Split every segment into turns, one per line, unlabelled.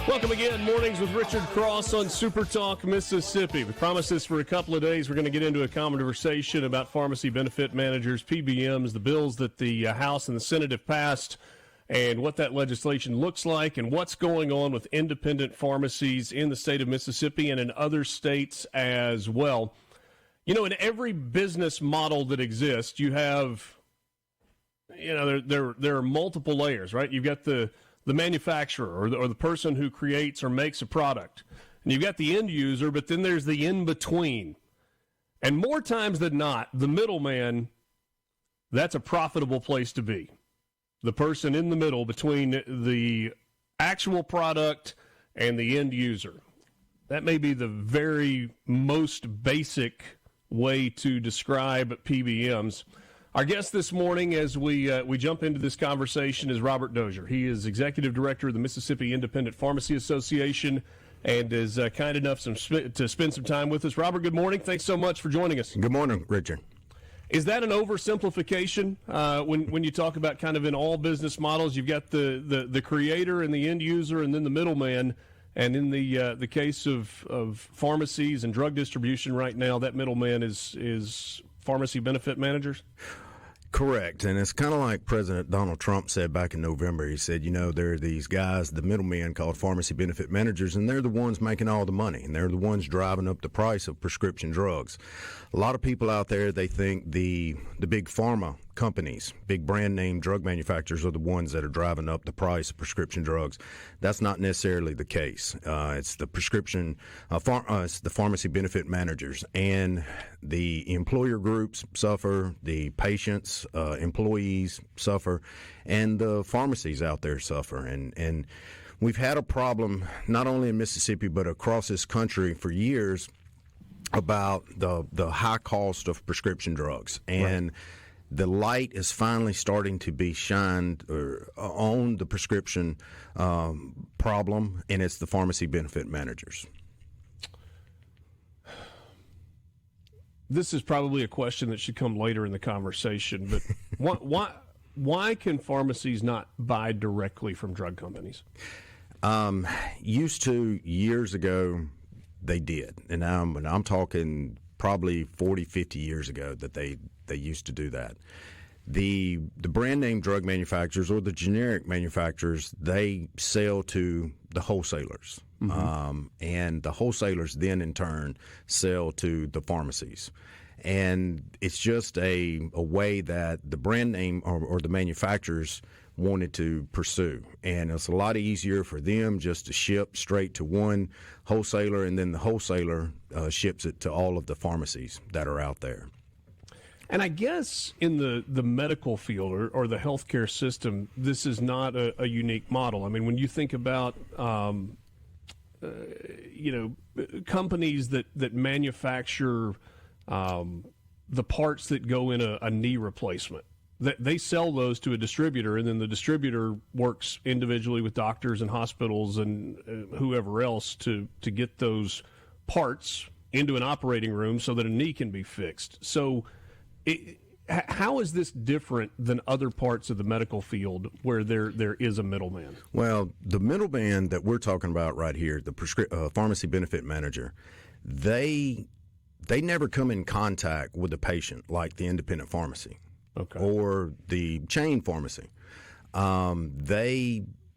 Welcome again, Mornings with Richard Cross on SuperTalk, Mississippi. We promised this for a couple of days. We're going to get into a conversation about pharmacy benefit managers, PBMs, the bills that the House and the Senate have passed, and what that legislation looks like, and what's going on with independent pharmacies in the state of Mississippi and in other states as well. You know, in every business model that exists, you have, you know, there are multiple layers, right? You've got the manufacturer or the person who creates or makes a product. And you've got the end user, but then there's the in-between. And more times than not, the middleman, that's a profitable place to be. The person in the middle between the actual product and the end user. That may be the very most basic way to describe PBMs. Our guest this morning, as we jump into this conversation, is Robert Dozier. He is Executive Director of the Mississippi Independent Pharmacy Association and is kind enough to spend some time with us. Robert, good morning. Thanks so much for joining us.
Good morning, Richard.
Is that an oversimplification when you talk about kind of in all business models, you've got the creator and the end user and then the middleman, and in the case of pharmacies and drug distribution right now, that middleman is pharmacy benefit managers?
Correct. And it's kind of like President Donald Trump said back in November. He said, you know, there are these guys, the middlemen called pharmacy benefit managers, and they're the ones making all the money, and they're the ones driving up the price of prescription drugs. A lot of people out there, they think the big pharma companies, big brand name drug manufacturers are the ones that are driving up the price of prescription drugs. That's not necessarily the case. It's the it's the pharmacy benefit managers, and the employer groups suffer, the patients, employees suffer, and the pharmacies out there suffer. And we've had a problem not only in Mississippi but across this country for years about the high cost of prescription drugs. And right. The light is finally starting to be shined on the prescription problem, and it's the pharmacy benefit managers.
This is probably a question that should come later in the conversation, but why can pharmacies not buy directly from drug companies?
Used to, years ago, they did. And I'm talking probably 40, 50 years ago that they used to do that. The brand name drug manufacturers or the generic manufacturers, they sell to the wholesalers. Mm-hmm. And the wholesalers then in turn sell to the pharmacies. And it's just a way that the brand name or the manufacturers wanted to pursue. And it's a lot easier for them just to ship straight to one wholesaler, and then the wholesaler ships it to all of the pharmacies that are out there.
And I guess in the medical field or the healthcare system, this is not a unique model. I mean, when you think about companies that manufacture the parts that go in a knee replacement, they sell those to a distributor, and then the distributor works individually with doctors and hospitals and whoever else to get those parts into an operating room so that a knee can be fixed. So how is this different than other parts of the medical field where there is a middleman?
Well, the middleman that we're talking about right here, the pharmacy benefit manager, they never come in contact with the patient like the independent pharmacy. Okay. Or the chain pharmacy.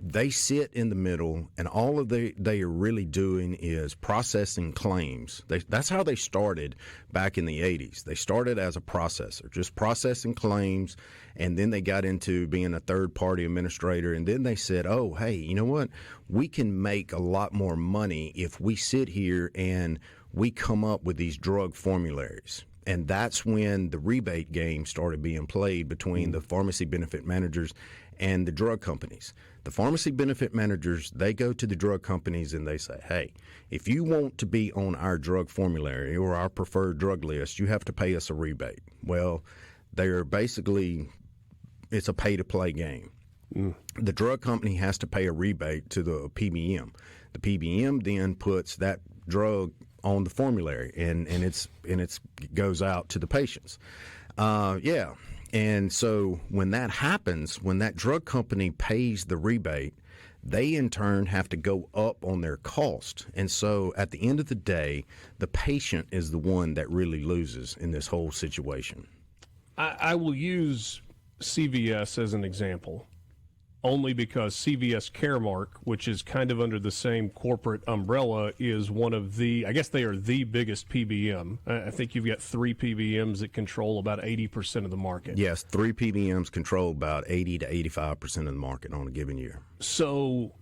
They sit in the middle, and all they are really doing is processing claims. That's how they started back in the 80s. They started as a processor, just processing claims, and then they got into being a third-party administrator, and then they said, oh, hey, you know what? We can make a lot more money if we sit here and we come up with these drug formularies. And that's when the rebate game started being played between the pharmacy benefit managers and the drug companies. The pharmacy benefit managers, they go to the drug companies and they say, hey, if you want to be on our drug formulary or our preferred drug list, you have to pay us a rebate. Well, they're basically, it's a pay-to-play game. The drug company has to pay a rebate to the PBM. The PBM then puts that drug on the formulary, and it goes out to the patients. And so when that happens, when that drug company pays the rebate, they in turn have to go up on their cost. And so at the end of the day, the patient is the one that really loses in this whole situation.
I will use CVS as an example, only because CVS Caremark, which is kind of under the same corporate umbrella, is one of the, I guess they are the biggest PBM. I think you've got 3 PBMs that control about 80% of the market.
Yes, 3 PBMs control about 80 to 85% of the market on a given year.
So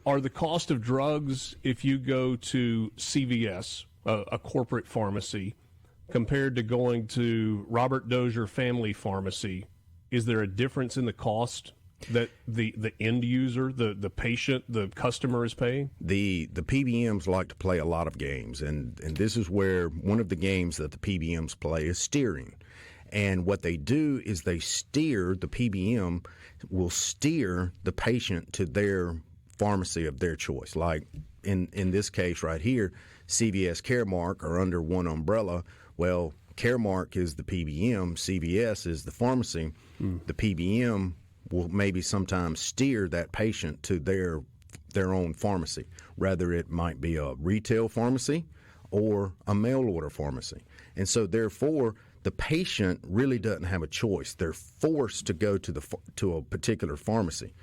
are the cost of drugs, if you go to CVS, a corporate pharmacy, compared to going to Robert Dozier Family Pharmacy, is there a difference in the cost that the end user, the patient, the customer is paying?
The PBMs like to play a lot of games, and this is where one of the games that the PBMs play is steering. And what they do is the PBM will steer the patient to their pharmacy of their choice. Like in this case right here, CVS Caremark are under one umbrella. Well, Caremark is the PBM, CVS is the pharmacy. The PBM will maybe sometimes steer that patient to their own pharmacy, whether it might be a retail pharmacy or a mail order pharmacy. And so therefore, the patient really doesn't have a choice. They're forced to go to a particular pharmacy.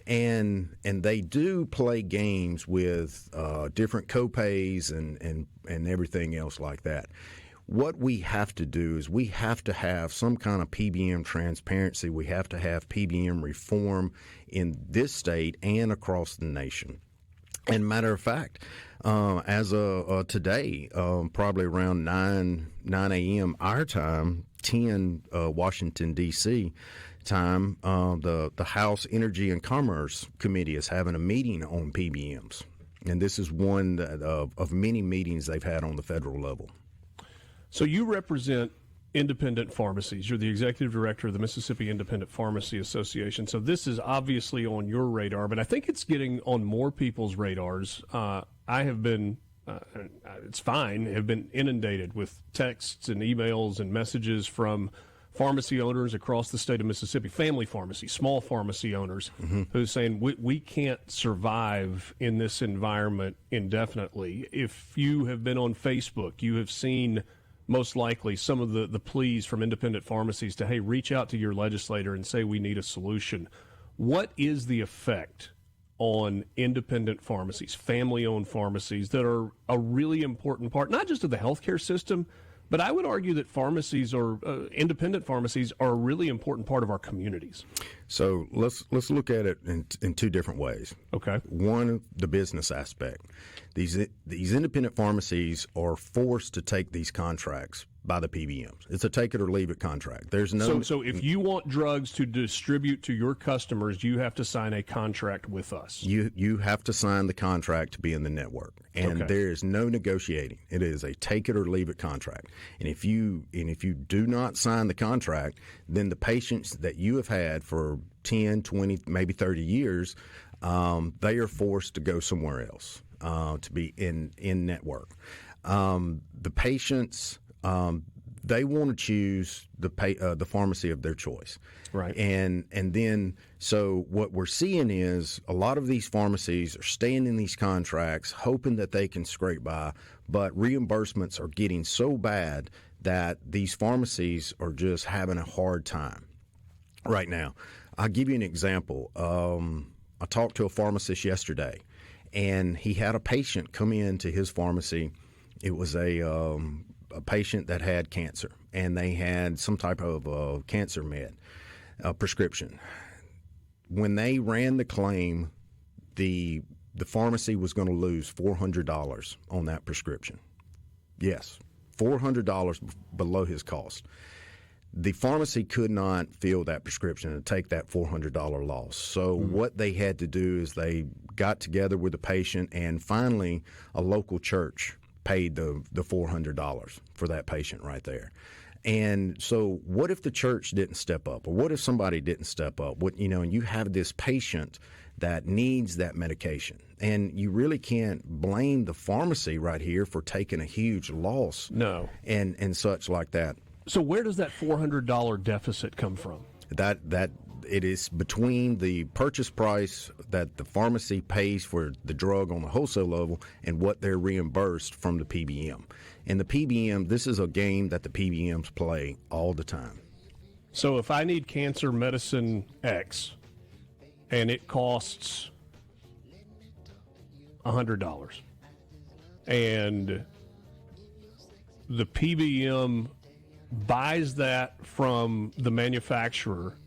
And they do play games with different copays and everything else like that. What we have to do is we have to have some kind of PBM transparency. We have to have PBM reform in this state and across the nation. And matter of fact, as of today, probably around 9 a.m. our time, 10 Washington, D.C. time, the House Energy and Commerce Committee is having a meeting on PBMs. And this is one of many meetings they've had on the federal level.
So you represent independent pharmacies. You're the executive director of the Mississippi Independent Pharmacy Association. So this is obviously on your radar, but I think it's getting on more people's radars. I have been, it's fine, have been inundated with texts and emails and messages from pharmacy owners across the state of Mississippi, family pharmacy, small pharmacy owners, who's saying we can't survive in this environment indefinitely. If you have been on Facebook, you have seen most likely some of the pleas from independent pharmacies to, hey, reach out to your legislator and say we need a solution. What is the effect on independent pharmacies, family-owned pharmacies that are a really important part, not just of the healthcare system, but I would argue that pharmacies or independent pharmacies are a really important part of our communities.
So let's look at it in 2 different ways.
Okay. One,
the business aspect. These independent pharmacies are forced to take these contracts by the PBMs. It's a take it or leave it contract. There's no.
So if you want drugs to distribute to your customers, you have to sign a contract with us.
You have to sign the contract to be in the network, and there is no negotiating. It is a take it or leave it contract. And if you do not sign the contract, then the patients that you have had for 10, 20, maybe 30 years, they are forced to go somewhere else to be in network. The patients. They want to choose the pharmacy of their choice,
right?
And then so what we're seeing is a lot of these pharmacies are staying in these contracts, hoping that they can scrape by, but reimbursements are getting so bad that these pharmacies are just having a hard time right now. I'll give you an example. I talked to a pharmacist yesterday, and he had a patient come into his pharmacy. It was a patient that had cancer, and they had some type of cancer med prescription. When they ran the claim, the pharmacy was going to lose $400 on that prescription. Yes, $400 below his cost. The pharmacy could not fill that prescription and take that $400 loss. So what they had to do is they got together with the patient, and finally a local church paid the $400 for that patient right there. And so what if the church didn't step up, or what if somebody didn't step up? And you have this patient that needs that medication, and you really can't blame the pharmacy right here for taking a huge loss.
No.
And such like that.
So where does that $400 deficit come from?
That it is between the purchase price that the pharmacy pays for the drug on the wholesale level and what they're reimbursed from the PBM. And the PBM, this is a game that the PBMs play all the time.
So if I need cancer medicine X and it costs $100 and the PBM buys that from the manufacturer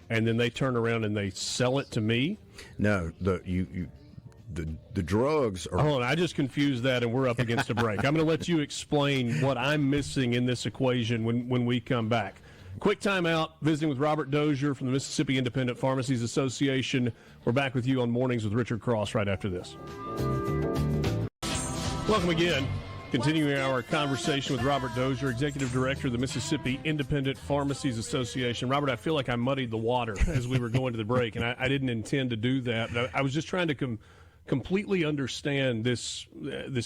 and then they turn around and they sell it to me?
No, the drugs are...
Hold on, I just confused that and we're up against a break. I'm going to let you explain what I'm missing in this equation when we come back. Quick time out, visiting with Robert Dozier from the Mississippi Independent Pharmacies Association. We're back with you on Mornings with Richard Cross right after this. Welcome again. Continuing our conversation with Robert Dozier, Executive Director of the Mississippi Independent Pharmacies Association. Robert, I feel like I muddied the water as we were going to the break, and I didn't intend to do that. I was just trying to completely understand this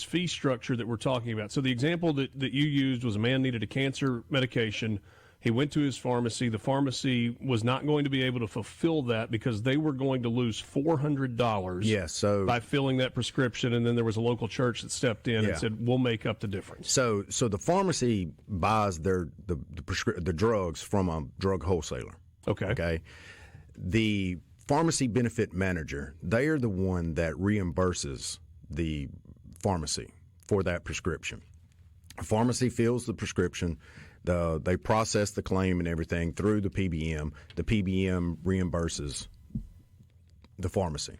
fee structure that we're talking about. So the example that you used was a man needed a cancer medication. He went to his pharmacy. The pharmacy was not going to be able to fulfill that because they were going to lose $400 by filling that prescription. And then there was a local church that stepped in and said, we'll make up the difference.
So the pharmacy buys the drugs from a drug wholesaler. Okay. The pharmacy benefit manager, they are the one that reimburses the pharmacy for that prescription. The pharmacy fills the prescription. They process the claim and everything through the PBM. The PBM reimburses the pharmacy.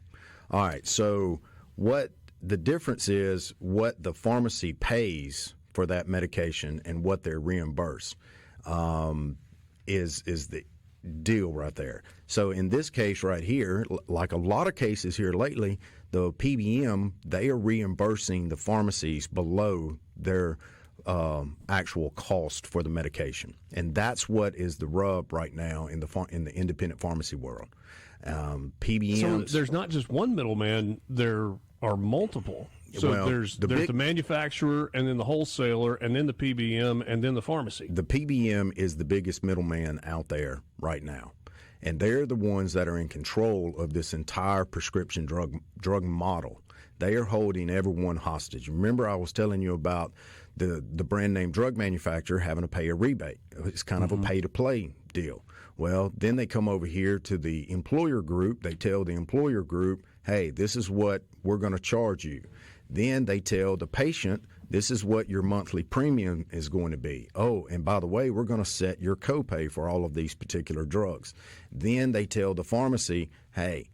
All right, so what the difference is what the pharmacy pays for that medication and what they're reimbursed is the deal right there. So in this case right here, like a lot of cases here lately, the PBM, they are reimbursing the pharmacies below their actual cost for the medication, and that's what is the rub right now in the independent pharmacy world. PBMs.
So there's not just one middleman; there are multiple. So there's the manufacturer, and then the wholesaler, and then the PBM, and then the pharmacy.
The PBM is the biggest middleman out there right now, and they're the ones that are in control of this entire prescription drug model. They are holding everyone hostage. Remember, I was telling you about the brand name drug manufacturer having to pay a rebate. It's kind of a pay-to-play deal. Well, then they come over here to the employer group. They tell the employer group, hey, this is what we're going to charge you. Then they tell the patient, this is what your monthly premium is going to be. Oh, and by the way, we're going to set your copay for all of these particular drugs. Then they tell the pharmacy, hey,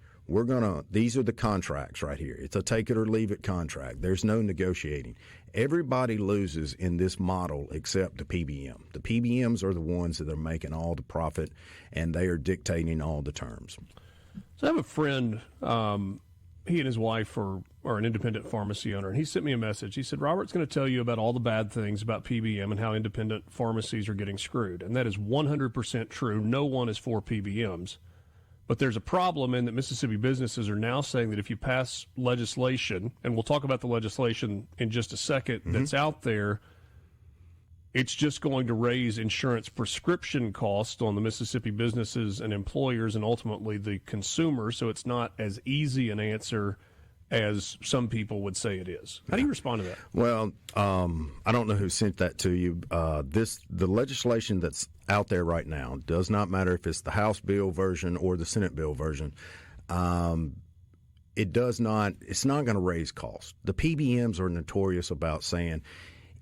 these are the contracts right here. It's a take it or leave it contract. There's no negotiating. Everybody loses in this model except the PBM. The PBMs are the ones that are making all the profit, and they are dictating all the terms.
So I have a friend, he and his wife are an independent pharmacy owner, and he sent me a message. He said, Robert's going to tell you about all the bad things about PBM and how independent pharmacies are getting screwed. And that is 100% true. No one is for PBMs. But there's a problem in that Mississippi businesses are now saying that if you pass legislation, and we'll talk about the legislation in just a second that's out there, it's just going to raise insurance prescription costs on the Mississippi businesses and employers and ultimately the consumer. So it's not as easy an answer as some people would say it is. How do you respond to that?
Well, I don't know who sent that to you. The legislation that's out there right now does not matter if it's the House bill version or the Senate bill version. It's not going to raise costs. The PBMs are notorious about saying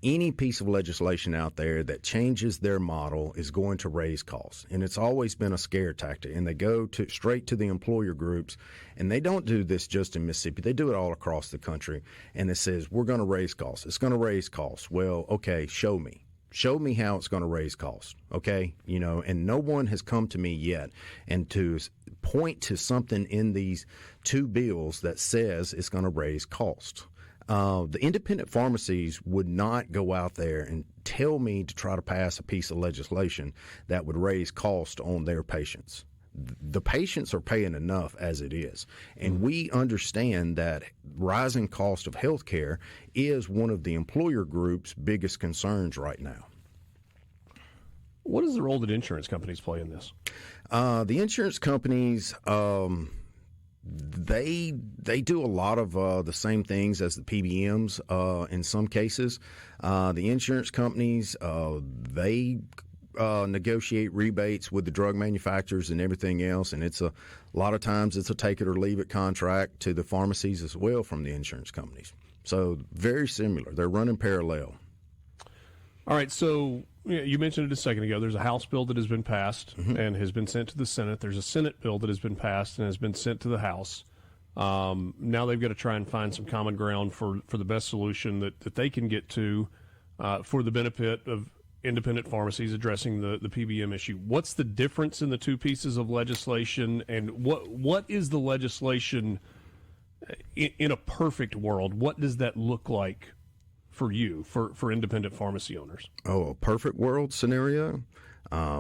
any piece of legislation out there that changes their model is going to raise costs. And it's always been a scare tactic. And they go straight to the employer groups. And they don't do this just in Mississippi. They do it all across the country. And it says, we're going to raise costs. It's going to raise costs. Well, okay, show me. Show me how it's going to raise costs, okay? And no one has come to me yet and to point to something in these two bills that says it's going to raise costs. The independent pharmacies would not go out there and tell me to try to pass a piece of legislation that would raise cost on their patients. The patients are paying enough as it is. And we understand that rising cost of health care is one of the employer group's biggest concerns right now.
What is the role that insurance companies play in this?
The insurance companies, they do a lot of the same things as the PBMs in some cases. The insurance companies, they negotiate rebates with the drug manufacturers and everything else, and it's a lot of times it's a take it or leave it contract to the pharmacies as well from the insurance companies. So very similar. They're running parallel.
All right, so you mentioned it a second ago. There's a House bill that has been passed and has been sent to the Senate. There's a Senate bill that has been passed and has been sent to the House. Now they've got to try and find some common ground for the best solution that they can get to for the benefit of independent pharmacies addressing the PBM issue. What's the difference in the two pieces of legislation, and what is the legislation in a perfect world? What does that look like for you, for independent pharmacy owners?
Oh, a perfect world scenario?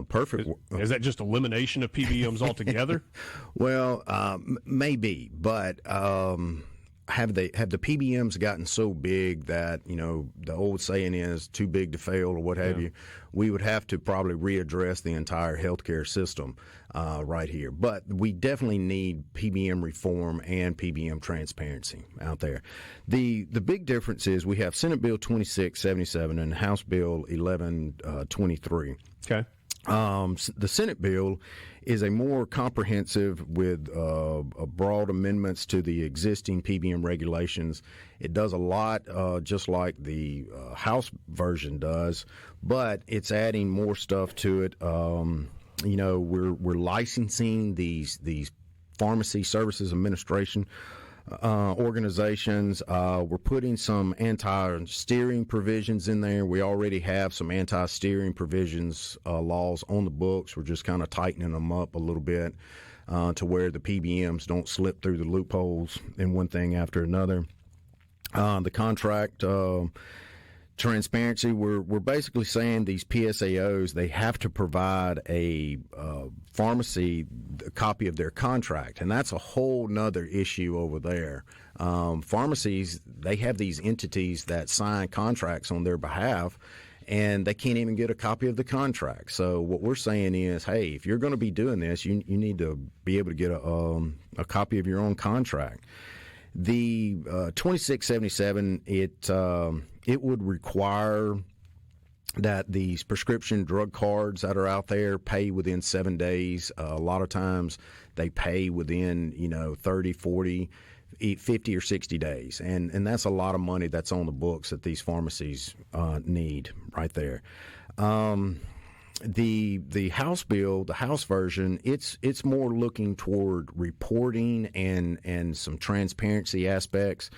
Perfect.
Is that just elimination of PBMs altogether?
Well, maybe, but have the PBMs gotten so big that, the old saying is too big to fail or what have you? We would have to probably readdress the entire healthcare system right here. But we definitely need PBM reform and PBM transparency out there. The big difference is we have Senate Bill 2677 and House Bill 1123.
Okay.
The Senate bill is a more comprehensive with broad amendments to the existing PBM regulations. It does a lot just like the House version does, but it's adding more stuff to it. We're licensing these pharmacy services administration organizations. We're putting some anti-steering provisions in there. We already have some anti-steering provisions laws on the books. We're just kind of tightening them up a little bit to where the PBMs don't slip through the loopholes in one thing after another. The contract transparency, we're basically saying these PSAOs, they have to provide a pharmacy a copy of their contract, and that's a whole nother issue over there. Pharmacies, they have these entities that sign contracts on their behalf, and they can't even get a copy of the contract. So what we're saying is, hey, if you're going to be doing this, you need to be able to get a copy of your own contract. The 2677, it would require that these prescription drug cards that are out there pay within 7 days. A lot of times they pay within 30, 40, 50 or 60 days, and that's a lot of money that's on the books that these pharmacies need right there. The House bill, the House version, it's more looking toward reporting and some transparency aspects.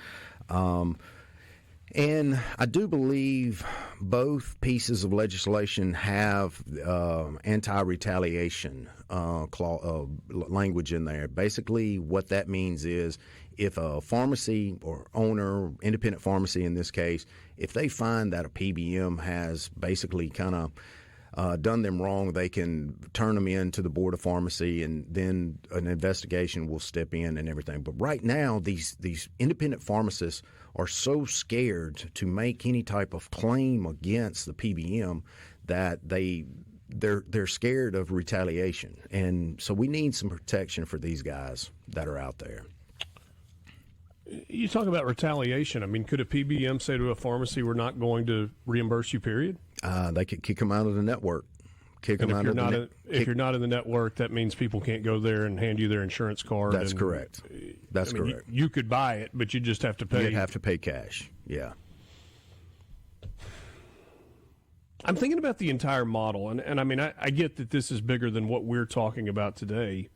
And I do believe both pieces of legislation have anti-retaliation language in there. Basically, what that means is if a pharmacy or owner, independent pharmacy in this case, if they find that a PBM has basically kind of done them wrong, they can turn them in to the Board of Pharmacy, and then an investigation will step in and everything. But right now, these independent pharmacists are so scared to make any type of claim against the PBM that they're scared of retaliation. And so we need some protection for these guys that are out there.
You talk about retaliation. I mean, could a PBM say to a pharmacy, we're not going to reimburse you, period?
They could kick them out of the network.
If you're not in the network, that means people can't go there and hand you their insurance card.
That's correct. That's correct.
You could buy it, but you just have to pay.
You'd have to pay cash, yeah.
I'm thinking about the entire model, and I mean, I get that this is bigger than what we're talking about today,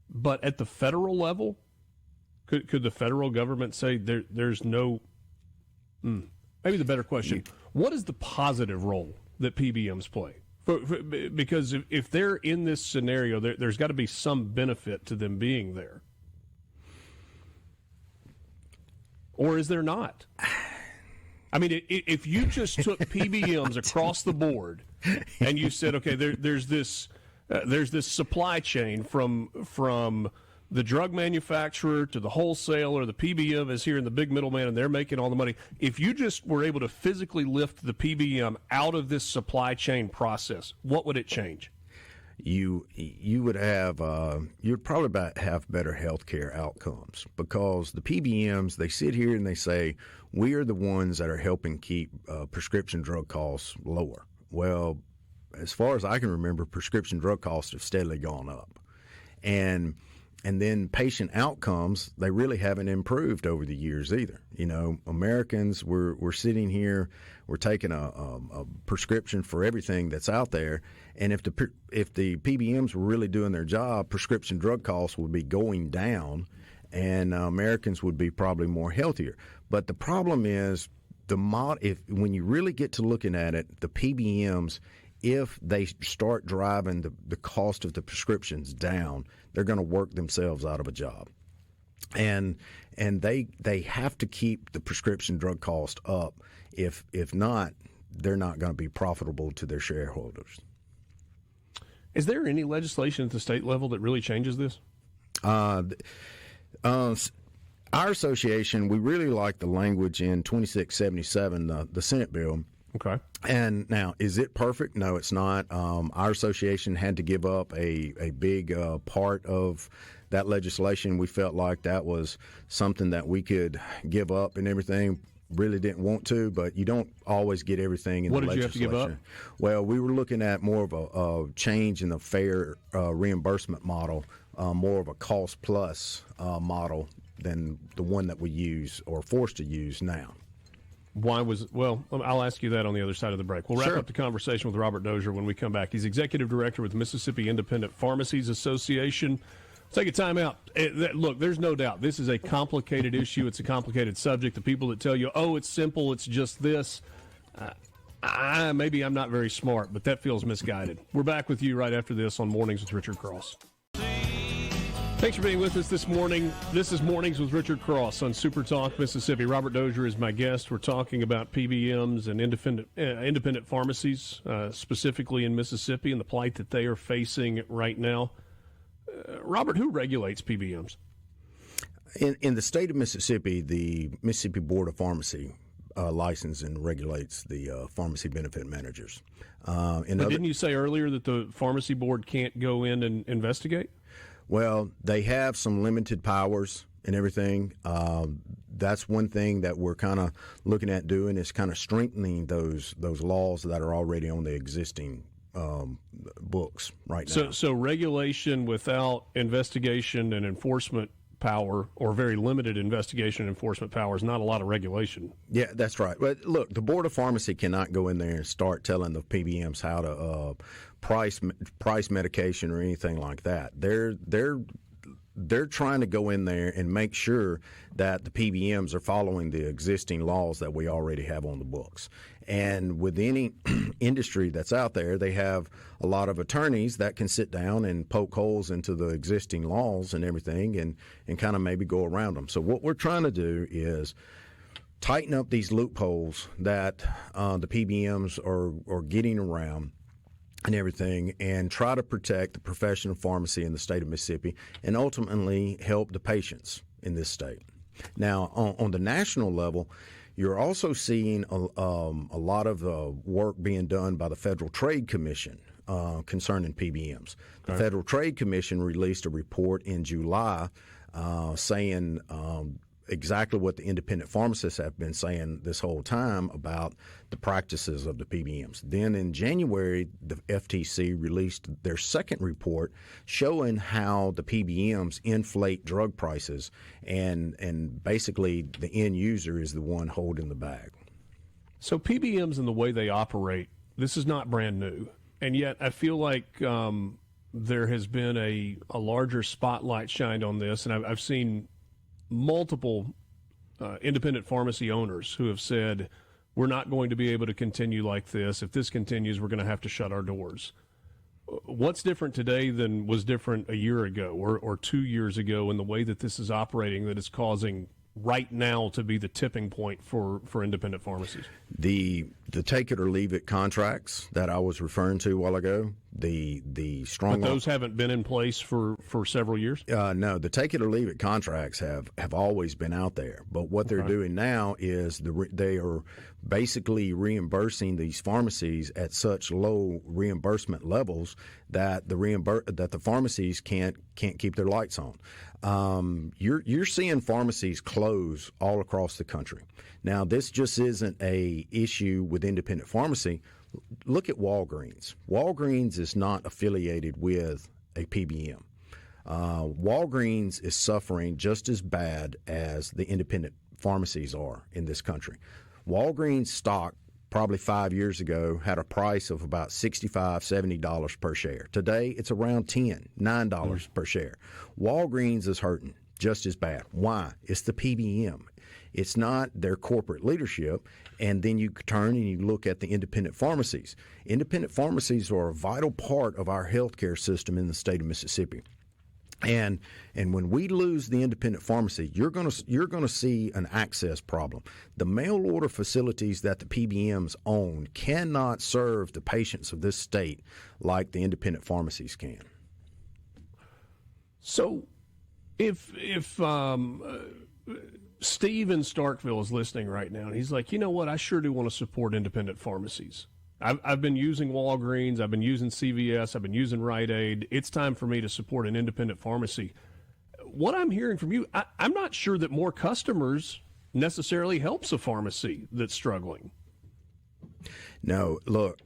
but at the federal level, could the federal government say there's no maybe the better question, what is the positive role that PBMs play? Because if they're in this scenario, there's got to be some benefit to them being there. Or is there not? I mean, if you just took PBMs across the board and you said, okay, there's this supply chain from the drug manufacturer to the wholesaler, the PBM is here and the big middleman, and they're making all the money. If you just were able to physically lift the PBM out of this supply chain process, what would it change?
You would have you'd probably have better healthcare outcomes, because the PBMs, they sit here and they say, we are the ones that are helping keep prescription drug costs lower. Well, as far as I can remember, prescription drug costs have steadily gone up, and then patient outcomes, they really haven't improved over the years either. You know, Americans, we're sitting here, we're taking a prescription for everything that's out there, and if the PBMs were really doing their job, prescription drug costs would be going down, and Americans would be probably more healthier. But the problem is, when you really get to looking at it, the PBMs, if they start driving the cost of the prescriptions down, they're going to work themselves out of a job. And they have to keep the prescription drug cost up. If not, they're not going to be profitable to their shareholders.
Is there any legislation at the state level that really changes this?
Our association, we really like the language in 2677, the Senate bill.
Okay.
And now, is it perfect? No, it's not. Our association had to give up a big part of that legislation. We felt like that was something that we could give up and everything. Really didn't want to, but you don't always get everything in the legislation. What did you have to give up? Well, we were looking at more of a change in the fair reimbursement model, more of a cost plus model than the one that we use or forced to use now. I'll ask you that on the other side of the break. We'll wrap up the conversation with Robert Dozier when we come back. He's executive director with Mississippi Independent Pharmacies Association. Take a time out. Look, there's no doubt this is a complicated issue. It's a complicated subject. The people that tell you, oh, it's simple, it's just this, maybe I'm not very smart, but that feels misguided. We're back with you right after this on Mornings with Richard Cross. Thanks for being with us this morning. This is Mornings with Richard Cross on SuperTalk Mississippi. Robert Dozier is my guest. We're talking about PBMs and independent pharmacies, specifically in Mississippi, and the plight that they are facing right now. Robert, who regulates PBMs? In the state of Mississippi, the Mississippi Board of Pharmacy licenses and regulates the pharmacy benefit managers. Didn't you say earlier that the pharmacy board can't go in and investigate? Well, they have some limited powers and everything. That's one thing that we're kind of looking at doing, is kind of strengthening those laws that are already on the existing books right now. So regulation without investigation and enforcement power, or very limited investigation and enforcement power, is not a lot of regulation. Yeah, that's right. But look, the Board of Pharmacy cannot go in there and start telling the PBMs how to price medication or anything like that. They're trying to go in there and make sure that the PBMs are following the existing laws that we already have on the books. And with any industry that's out there, they have a lot of attorneys that can sit down and poke holes into the existing laws and everything, and kind of maybe go around them. So what we're trying to do is tighten up these loopholes that the PBMs are getting around and everything, and try to protect the profession of pharmacy in the state of Mississippi, and ultimately help the patients in this state. Now, on the national level, you're also seeing a lot of work being done by the Federal Trade Commission concerning PBMs. The Federal Trade Commission released a report in July saying exactly what the independent pharmacists have been saying this whole time about the practices of the PBMs. Then in January, the FTC released their second report showing how the PBMs inflate drug prices, and basically the end user is the one holding the bag. So PBMs and the way they operate, this is not brand new, and yet I feel like there has been a larger spotlight shined on this, and I've seen multiple independent pharmacy owners who have said, we're not going to be able to continue like this. If this continues, we're going to have to shut our doors. What's different today than was different a year ago or 2 years ago in the way that this is operating that is causing right now to be the tipping point for independent pharmacies? The take it or leave it contracts that I was referring to a while ago, The strong.
But those haven't been in place for several years?
No, the take it or leave it contracts have always been out there. But what they're doing now is they are basically reimbursing these pharmacies at such low reimbursement levels that the pharmacies can't keep their lights on. You're seeing pharmacies close all across the country. Now, this just isn't a issue with independent pharmacy. Look at Walgreens. Walgreens is not affiliated with a PBM. Walgreens is suffering just as bad as the independent pharmacies are in this country. Walgreens stock probably 5 years ago had a price of about $65, $70 per share. Today, it's around $9 per share. Walgreens is hurting just as bad. Why? It's the PBM. It's not their corporate leadership. And then you turn and you look at the independent pharmacies. Independent pharmacies are a vital part of our healthcare system in the state of Mississippi. And when we lose the independent pharmacy, you're going to see an access problem. The mail order facilities that the PBMs own cannot serve the patients of this state like the independent pharmacies can.
So, if Steve in Starkville is listening right now, and he's like, you know what, I sure do want to support independent pharmacies. I've been using Walgreens, I've been using CVS, I've been using Rite Aid. It's time for me to support an independent pharmacy. What I'm hearing from you, I'm not sure that more customers necessarily helps a pharmacy that's struggling.
No, look,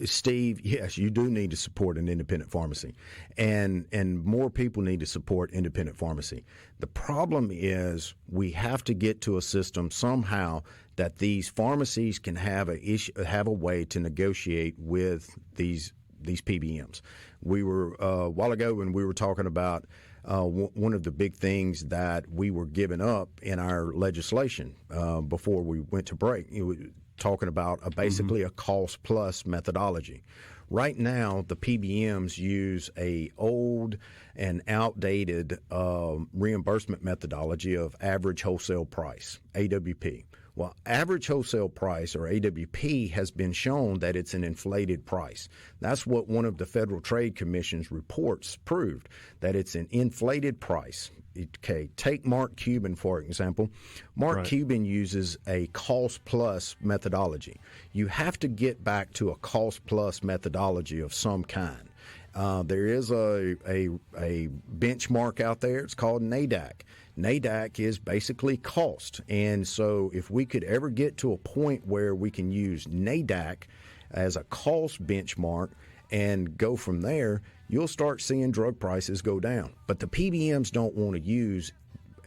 Steve, yes, you do need to support an independent pharmacy, and more people need to support independent pharmacy. The problem is we have to get to a system somehow that these pharmacies can have a way to negotiate with these PBMs. We were a while ago when we were talking about one of the big things that we were giving up in our legislation before we went to break. Talking about basically a cost plus methodology. Right now, the PBMs use a old and outdated reimbursement methodology of average wholesale price, AWP. Well, average wholesale price, or AWP, has been shown that it's an inflated price. That's what one of the Federal Trade Commission's reports proved, that it's an inflated price. Okay, take Mark Cuban, for example. Mark Cuban uses a cost-plus methodology. You have to get back to a cost-plus methodology of some kind. There is a benchmark out there. It's called NADAC. NADAC is basically cost. And so if we could ever get to a point where we can use NADAC as a cost benchmark and go from there, you'll start seeing drug prices go down. But the PBMs don't want to use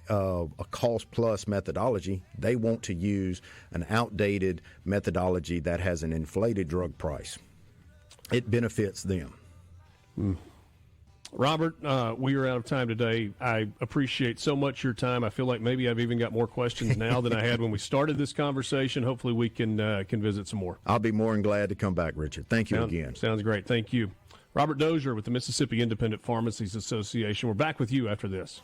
a cost-plus methodology. They want to use an outdated methodology that has an inflated drug price. It benefits them.
Robert, we are out of time today. I appreciate so much your time. I feel like maybe I've even got more questions now than I had when we started this conversation. Hopefully we can visit some more.
I'll be more than glad to come back, Richard. Thank you again.
Sounds great. Thank you. Robert Dozier with the Mississippi Independent Pharmacies Association. We're back with you after this.